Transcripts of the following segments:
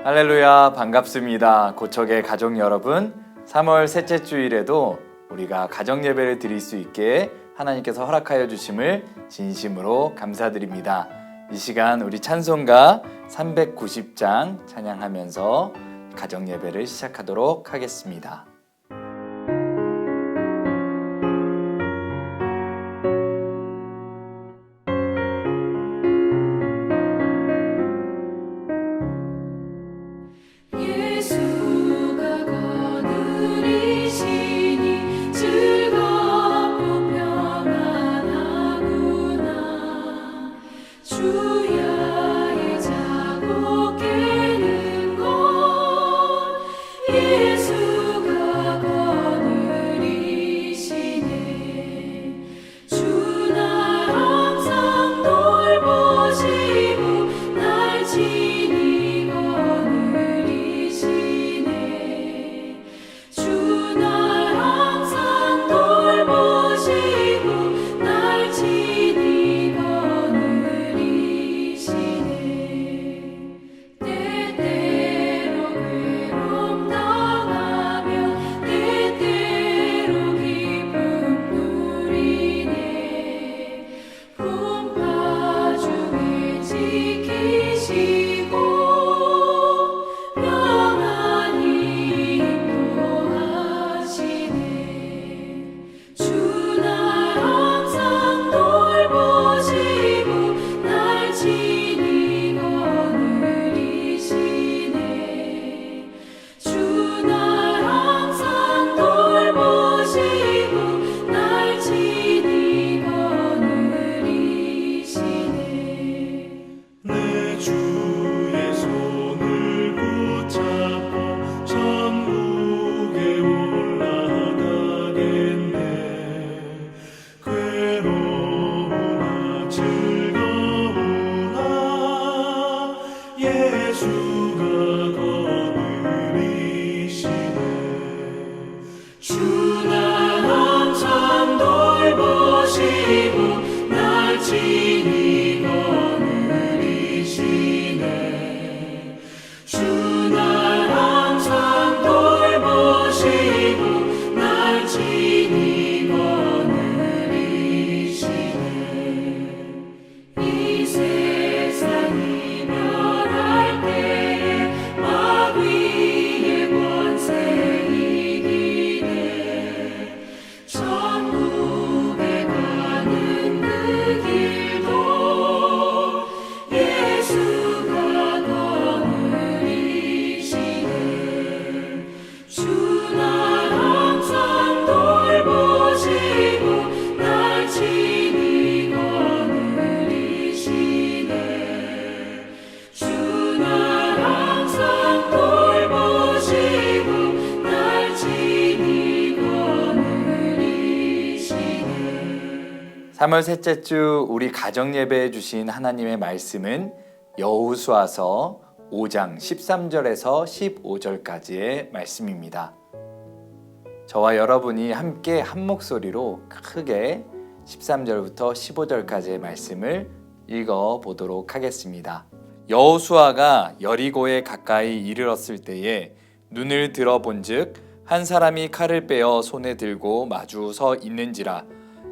할렐루야, 반갑습니다. 고척의 가족 여러분, 3월 셋째 주일에도 우리가 가정 예배를 드릴 수 있게 하나님께서 허락하여 주심을 진심으로 감사드립니다. 이 시간 우리 찬송가 390장 찬양하면서 가정 예배를 시작하도록 하겠습니다. 삼월 셋째 주 우리 가정 예배해 주신 하나님의 말씀은 여호수아서 5장 13절에서 15절까지의 말씀입니다. 저와 여러분이 함께 한 목소리로 크게 13절부터 15절까지의 말씀을 읽어 보도록 하겠습니다. 여호수아가 여리고에 가까이 이르렀을 때에 눈을 들어 본즉 한 사람이 칼을 빼어 손에 들고 마주 서 있는지라.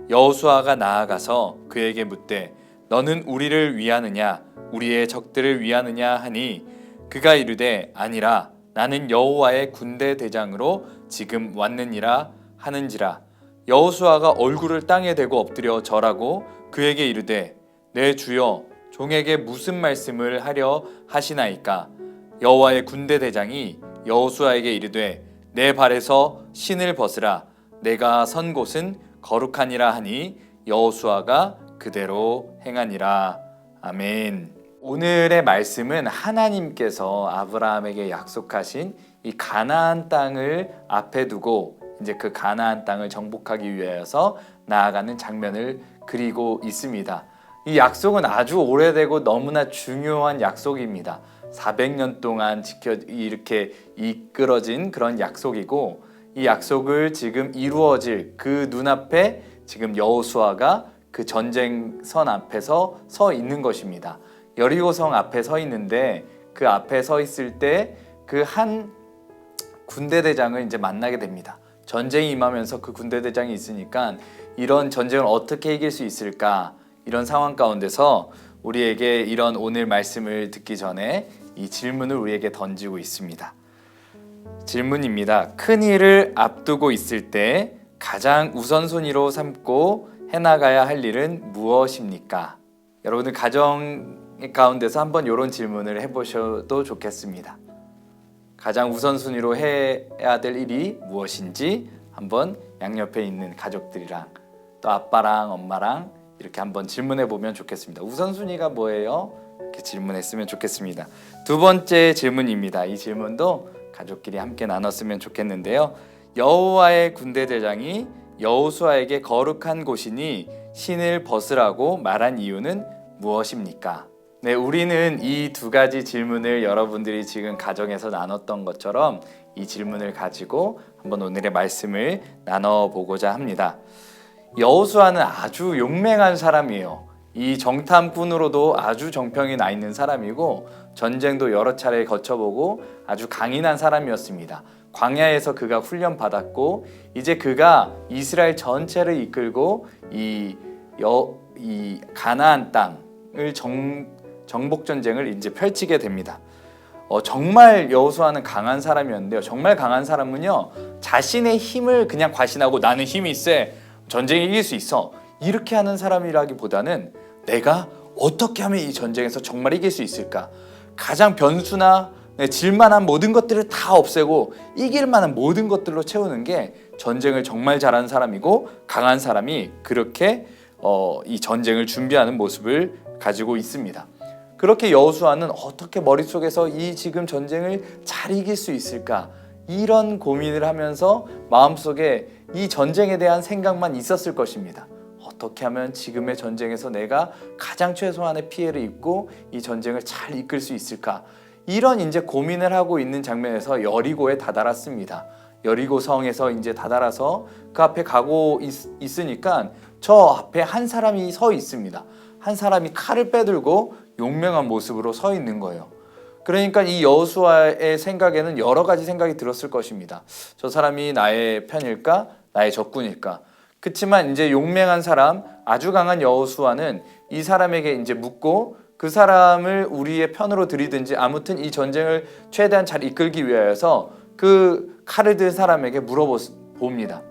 여호수아가 나아가서 그에게 묻되 너는 우리를 위하느냐 우리의 적들을 위하느냐 하니 그가 이르되 아니라 나는 여호와의 군대 대장으로 지금 왔느니라 하는지라. 여호수아가 얼굴을 땅에 대고 엎드려 절하고 그에게 이르되 내 주여 종에게 무슨 말씀을 하려 하시나이까. 여호와의 군대 대장이 여호수아에게 이르되 내 발에서 신을 벗으라 내가 선 곳은 거룩하니라 하니 여호수아가 그대로 행하니라. 아멘. 오늘의 말씀은 하나님께서 아브라함에게 약속하신 이 가나안 땅을 앞에 두고 이제 그 가나안 땅을 정복하기 위하여서 나아가는 장면을 그리고 있습니다. 이 약속은 아주 오래되고 너무나 중요한 약속입니다. 400년 동안 이렇게 이끌어진 그런 약속이고 이 약속을 지금 이루어질 그 눈앞에 지금 여호수아가 그 전쟁선 앞에서 서 있는 것입니다. 여리고성 앞에 서 있는데 그 앞에 서 있을 때 그 한 군대 대장을 이제 만나게 됩니다. 전쟁이 임하면서 그 군대 대장이 있으니까 이런 전쟁을 어떻게 이길 수 있을까, 이런 상황 가운데서 우리에게 이런 오늘 말씀을 듣기 전에 이 질문을 우리에게 던지고 있습니다. 질문입니다. 큰 일을 앞두고 있을 때 가장 우선순위로 삼고 해나가야 할 일은 무엇입니까? 여러분들 가정 가운데서 한번 이런 질문을 해보셔도 좋겠습니다. 가장 우선순위로 해야 될 일이 무엇인지 한번 양옆에 있는 가족들이랑 또 아빠랑 엄마랑 이렇게 한번 질문해 보면 좋겠습니다. 우선순위가 뭐예요? 이렇게 질문했으면 좋겠습니다. 두 번째 질문입니다. 이 질문도 가족끼리 함께 나눴으면 좋겠는데요. 여호와의 군대 대장이 여호수아에게 거룩한 곳이니 신을 벗으라고 말한 이유는 무엇입니까? 네, 우리는 이 두 가지 질문을 여러분들이 지금 가정에서 나눴던 것처럼 이 질문을 가지고 한번 오늘의 말씀을 나눠보고자 합니다. 여호수아는 아주 용맹한 사람이에요. 이 정탐꾼으로도 아주 정평이 나 있는 사람이고 전쟁도 여러 차례 거쳐보고 아주 강인한 사람이었습니다. 광야에서 그가 훈련받았고 이제 그가 이스라엘 전체를 이끌고 이 가나안 땅을 정복 전쟁을 이제 펼치게 됩니다. 정말 여호수아는 강한 사람이었는데요. 정말 강한 사람은요, 자신의 힘을 그냥 과신하고 나는 힘이 세, 전쟁에 이길 수 있어, 이렇게 하는 사람이라기보다는 내가 어떻게 하면 이 전쟁에서 정말 이길 수 있을까, 가장 변수나 질만한 모든 것들을 다 없애고 이길 만한 모든 것들로 채우는 게 전쟁을 정말 잘하는 사람이고 강한 사람이 그렇게 이 전쟁을 준비하는 모습을 가지고 있습니다. 그렇게 여호수아는 어떻게 머릿속에서 이 지금 전쟁을 잘 이길 수 있을까, 이런 고민을 하면서 마음속에 이 전쟁에 대한 생각만 있었을 것입니다. 어떻게 하면 지금의 전쟁에서 내가 가장 최소한의 피해를 입고 이 전쟁을 잘 이끌 수 있을까, 이런 이제 고민을 하고 있는 장면에서 여리고에 다다랐습니다. 여리고 성에서 이제 다다라서 그 앞에 가고 있으니까 저 앞에 한 사람이 서 있습니다. 한 사람이 칼을 빼들고 용맹한 모습으로 서 있는 거예요. 그러니까 이 여호수아의 생각에는 여러 가지 생각이 들었을 것입니다. 저 사람이 나의 편일까? 나의 적군일까? 그렇지만 이제 용맹한 사람, 아주 강한 여호수아는 이 사람에게 이제 묻고 그 사람을 우리의 편으로 들이든지 아무튼 이 전쟁을 최대한 잘 이끌기 위하여서 그 칼을 든 사람에게 물어봅니다.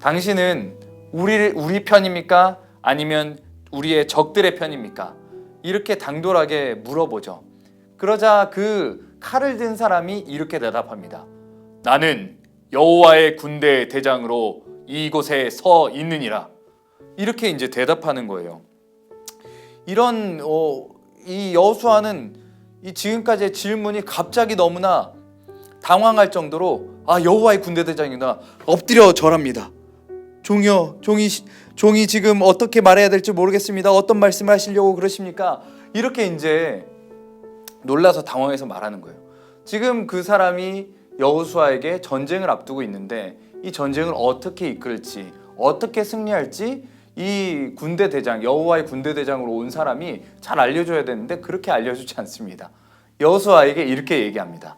당신은 우리 편입니까? 아니면 우리의 적들의 편입니까? 이렇게 당돌하게 물어보죠. 그러자 그 칼을 든 사람이 이렇게 대답합니다. 나는 여호와의 군대 대장으로 이곳에 서 있느니라. 이렇게 이제 대답하는 거예요. 이런 이 여호수아는 이 지금까지의 질문이 갑자기 너무나 당황할 정도로 여호와의 군대 대장이다. 엎드려 절합니다. 종이요, 종이 지금 어떻게 말해야 될지 모르겠습니다. 어떤 말씀을 하시려고 그러십니까? 이렇게 이제 놀라서 당황해서 말하는 거예요. 지금 그 사람이 여호수아에게 전쟁을 앞두고 있는데 이 전쟁을 어떻게 이끌지, 어떻게 승리할지 이 군대 대장, 여호와의 군대 대장으로 온 사람이 잘 알려줘야 되는데 그렇게 알려주지 않습니다. 여호수아에게 이렇게 얘기합니다.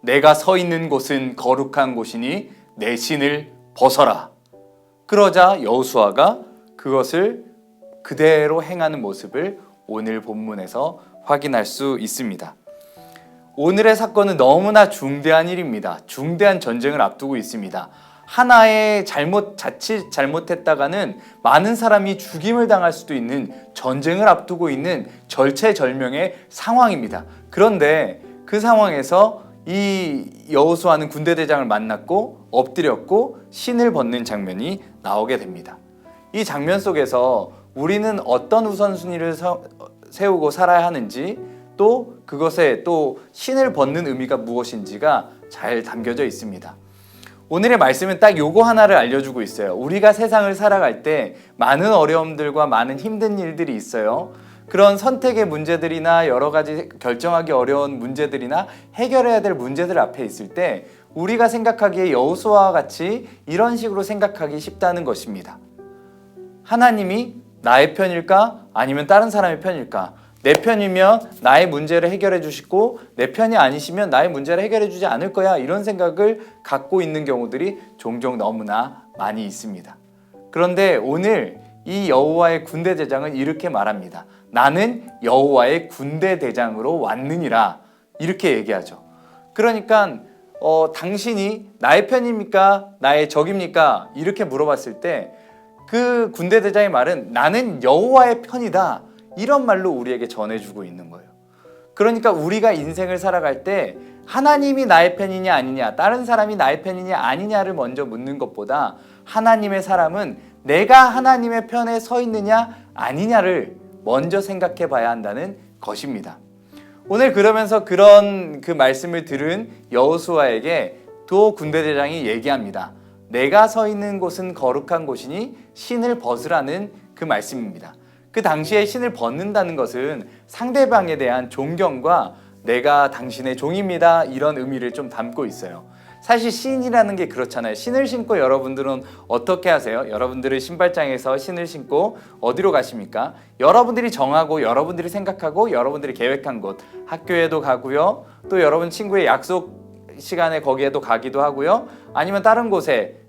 내가 서 있는 곳은 거룩한 곳이니 내 신을 벗어라. 그러자 여호수아가 그것을 그대로 행하는 모습을 오늘 본문에서 확인할 수 있습니다. 오늘의 사건은 너무나 중대한 일입니다. 중대한 전쟁을 앞두고 있습니다. 하나의 자칫 잘못했다가는 많은 사람이 죽임을 당할 수도 있는 전쟁을 앞두고 있는 절체절명의 상황입니다. 그런데 그 상황에서 이 여호수아는 군대 대장을 만났고 엎드렸고 신을 벗는 장면이 나오게 됩니다. 이 장면 속에서 우리는 어떤 우선순위를 세우고 살아야 하는지, 또 그것에 또 신을 벗는 의미가 무엇인지가 잘 담겨져 있습니다. 오늘의 말씀은 딱 요거 하나를 알려주고 있어요. 우리가 세상을 살아갈 때 많은 어려움들과 많은 힘든 일들이 있어요. 그런 선택의 문제들이나 여러 가지 결정하기 어려운 문제들이나 해결해야 될 문제들 앞에 있을 때 우리가 생각하기에 여호수아와 같이 이런 식으로 생각하기 쉽다는 것입니다. 하나님이 나의 편일까? 아니면 다른 사람의 편일까? 내 편이면 나의 문제를 해결해 주시고 내 편이 아니시면 나의 문제를 해결해 주지 않을 거야, 이런 생각을 갖고 있는 경우들이 종종 너무나 많이 있습니다. 그런데 오늘 이 여호와의 군대 대장은 이렇게 말합니다. 나는 여호와의 군대 대장으로 왔느니라, 이렇게 얘기하죠. 그러니까 당신이 나의 편입니까? 나의 적입니까? 이렇게 물어봤을 때 그 군대 대장의 말은 나는 여호와의 편이다, 이런 말로 우리에게 전해주고 있는 거예요. 그러니까 우리가 인생을 살아갈 때 하나님이 나의 편이냐 아니냐, 다른 사람이 나의 편이냐 아니냐를 먼저 묻는 것보다 하나님의 사람은 내가 하나님의 편에 서 있느냐 아니냐를 먼저 생각해 봐야 한다는 것입니다. 오늘 그러면서 그런 그 말씀을 들은 여호수아에게 또 군대대장이 얘기합니다. 내가 서 있는 곳은 거룩한 곳이니 신을 벗으라는 그 말씀입니다. 그 당시에 신을 벗는다는 것은 상대방에 대한 존경과 내가 당신의 종입니다, 이런 의미를 좀 담고 있어요. 사실 신이라는 게 그렇잖아요. 신을 신고 여러분들은 어떻게 하세요? 여러분들은 신발장에서 신을 신고 어디로 가십니까? 여러분들이 정하고 여러분들이 생각하고 여러분들이 계획한 곳, 학교에도 가고요, 또 여러분 친구의 약속 시간에 거기에도 가기도 하고요, 아니면 다른 곳에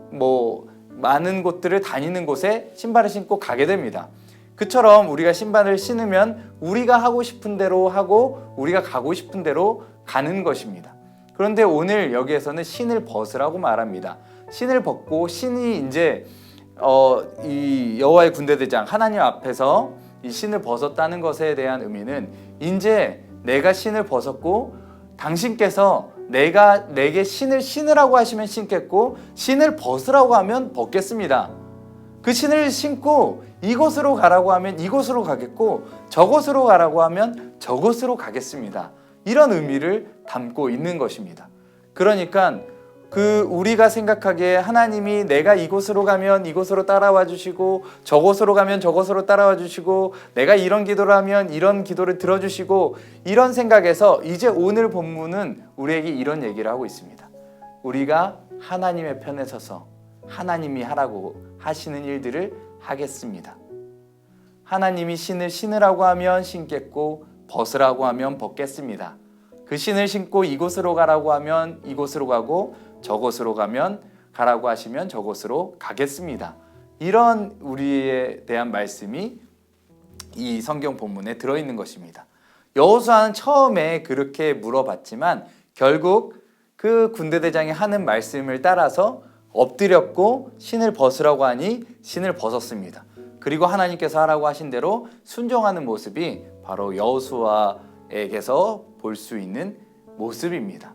많은 곳들을 다니는 곳에 신발을 신고 가게 됩니다. 그처럼 우리가 신발을 신으면 우리가 하고 싶은 대로 하고 우리가 가고 싶은 대로 가는 것입니다. 그런데 오늘 여기에서는 신을 벗으라고 말합니다. 신을 벗고 신이 이제 이 여호와의 군대대장 하나님 앞에서 이 신을 벗었다는 것에 대한 의미는 이제 내가 신을 벗었고 당신께서 내게 신을 신으라고 하시면 신겠고 신을 벗으라고 하면 벗겠습니다. 그 신을 신고 이곳으로 가라고 하면 이곳으로 가겠고 저곳으로 가라고 하면 저곳으로 가겠습니다. 이런 의미를 담고 있는 것입니다. 그러니까 우리가 생각하기에 하나님이 내가 이곳으로 가면 이곳으로 따라와 주시고 저곳으로 가면 저곳으로 따라와 주시고 내가 이런 기도를 하면 이런 기도를 들어주시고, 이런 생각에서 이제 오늘 본문은 우리에게 이런 얘기를 하고 있습니다. 우리가 하나님의 편에 서서 하나님이 하라고 하시는 일들을 하겠습니다. 하나님이 신을 신으라고 하면 신겠고 벗으라고 하면 벗겠습니다. 그 신을 신고 이곳으로 가라고 하면 이곳으로 가고 저곳으로 가라고 하시면 저곳으로 가겠습니다. 이런 우리에 대한 말씀이 이 성경 본문에 들어있는 것입니다. 여호수아는 처음에 그렇게 물어봤지만 결국 그 군대대장이 하는 말씀을 따라서 엎드렸고 신을 벗으라고 하니 신을 벗었습니다. 그리고 하나님께서 하라고 하신 대로 순종하는 모습이 바로 여호수아에게서 볼 수 있는 모습입니다.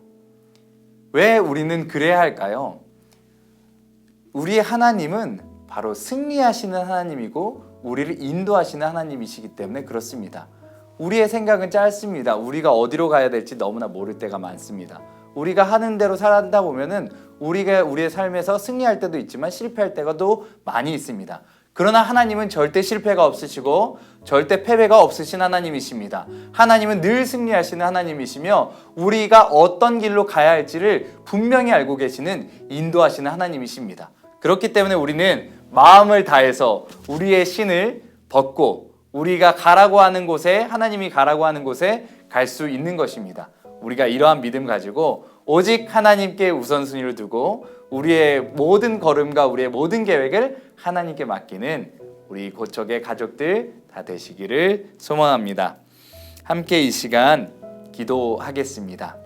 왜 우리는 그래야 할까요? 우리의 하나님은 바로 승리하시는 하나님이고 우리를 인도하시는 하나님이시기 때문에 그렇습니다. 우리의 생각은 짧습니다. 우리가 어디로 가야 될지 너무나 모를 때가 많습니다. 우리가 하는 대로 살다 보면은 우리가 우리의 삶에서 승리할 때도 있지만 실패할 때가 또 많이 있습니다. 그러나 하나님은 절대 실패가 없으시고 절대 패배가 없으신 하나님이십니다. 하나님은 늘 승리하시는 하나님이시며 우리가 어떤 길로 가야 할지를 분명히 알고 계시는 인도하시는 하나님이십니다. 그렇기 때문에 우리는 마음을 다해서 우리의 신을 벗고 우리가 가라고 하는 곳에, 하나님이 가라고 하는 곳에 갈 수 있는 것입니다. 우리가 이러한 믿음 가지고 오직 하나님께 우선순위를 두고 우리의 모든 걸음과 우리의 모든 계획을 하나님께 맡기는 우리 고척의 가족들 다 되시기를 소망합니다. 함께 이 시간 기도하겠습니다.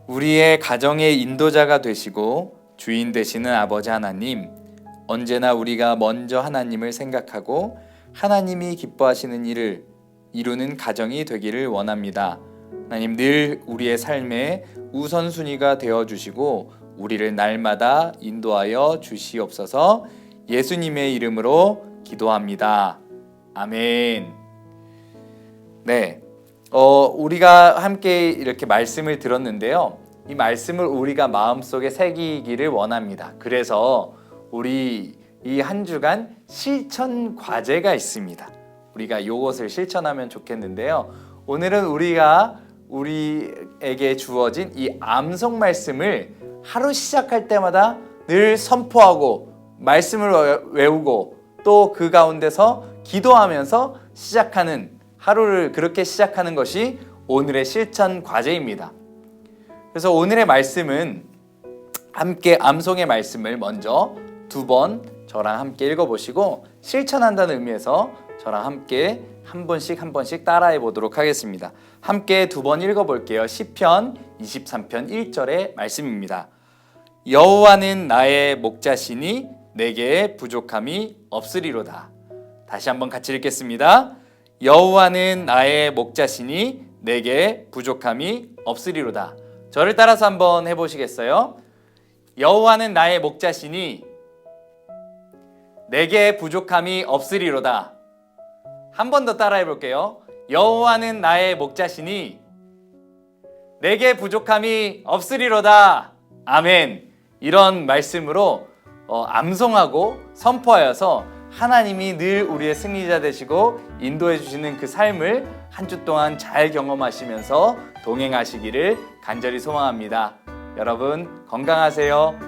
우리의 가정의 인도자가 되시고 주인 되시는 아버지 하나님, 언제나 우리가 먼저 하나님을 생각하고 하나님이 기뻐하시는 일을 이루는 가정이 되기를 원합니다. 하나님, 늘 우리의 삶의 우선순위가 되어주시고 우리를 날마다 인도하여 주시옵소서. 예수님의 이름으로 기도합니다. 아멘. 네, 우리가 함께 이렇게 말씀을 들었는데요. 이 말씀을 우리가 마음속에 새기기를 원합니다. 그래서 우리 이 한 주간 실천 과제가 있습니다. 우리가 이것을 실천하면 좋겠는데요. 오늘은 우리에게 주어진 이 암송 말씀을 하루 시작할 때마다 늘 선포하고 말씀을 외우고 또 그 가운데서 기도하면서 시작하는 하루를 그렇게 시작하는 것이 오늘의 실천 과제입니다. 그래서 오늘의 말씀은 함께 암송의 말씀을 먼저 2번 저랑 함께 읽어보시고 실천한다는 의미에서 저랑 함께 한 번씩 따라해 보도록 하겠습니다. 함께 2번 읽어볼게요. 시편 23편 1절의 말씀입니다. 여호와는 나의 목자시니 내게 부족함이 없으리로다. 다시 한번 같이 읽겠습니다. 여호와는 나의 목자시니 내게 부족함이 없으리로다. 저를 따라서 한번 해보시겠어요? 여호와는 나의 목자시니 내게 부족함이 없으리로다. 한 번 더 따라해 볼게요. 여호와는 나의 목자시니 내게 부족함이 없으리로다. 아멘. 이런 말씀으로 암송하고 선포하여서 하나님이 늘 우리의 승리자 되시고 인도해 주시는 그 삶을 한 주 동안 잘 경험하시면서 동행하시기를 간절히 소망합니다. 여러분 건강하세요.